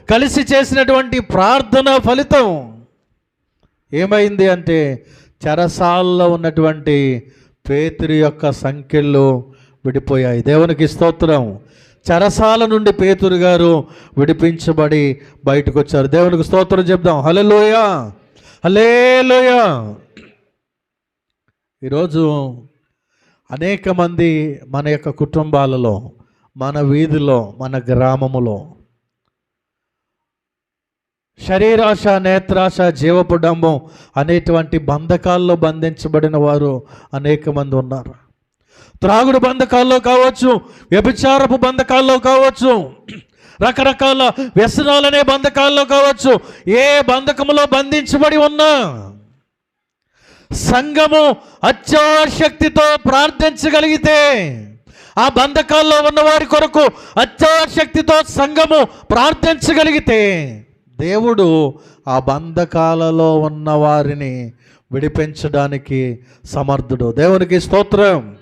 కలిసి చేసినటువంటి ప్రార్థన ఫలితం ఏమైంది అంటే చెరసాలలో ఉన్నటువంటి పేతురు యొక్క సంఖ్యలు విడిపోయాయి. దేవునికి స్తోత్రం. చెరసాల నుండి పేతురు గారు విడిపించబడి బయటకు వచ్చారు. దేవునికి స్తోత్రం చెప్దాం. హల్లెలూయా, హల్లెలూయా. ఈరోజు అనేక మంది మన యొక్క కుటుంబాలలో, మన వీధిలో, మన గ్రామములో శరీరాశ, నేత్రాశ, జీవపుడంబం అనేటువంటి బంధకాల్లో బంధించబడిన వారు అనేక మంది ఉన్నారు. త్రాగుడు బంధకాల్లో కావచ్చు, వ్యభిచారపు బంధకాల్లో కావచ్చు, రకరకాల వ్యసనాలనే బంధకాల్లో కావచ్చు, ఏ బంధకములో బంధించబడి ఉన్నా సంఘము అత్యాశక్తితో ప్రార్థించగలిగితే, ఆ బంధకాల్లో ఉన్నవారి కొరకు అత్యాశక్తితో సంఘము ప్రార్థించగలిగితే దేవుడు ఆ బంధకాలలో ఉన్న వారిని విడిపించడానికి సమర్థుడు. దేవునికి స్తోత్రం.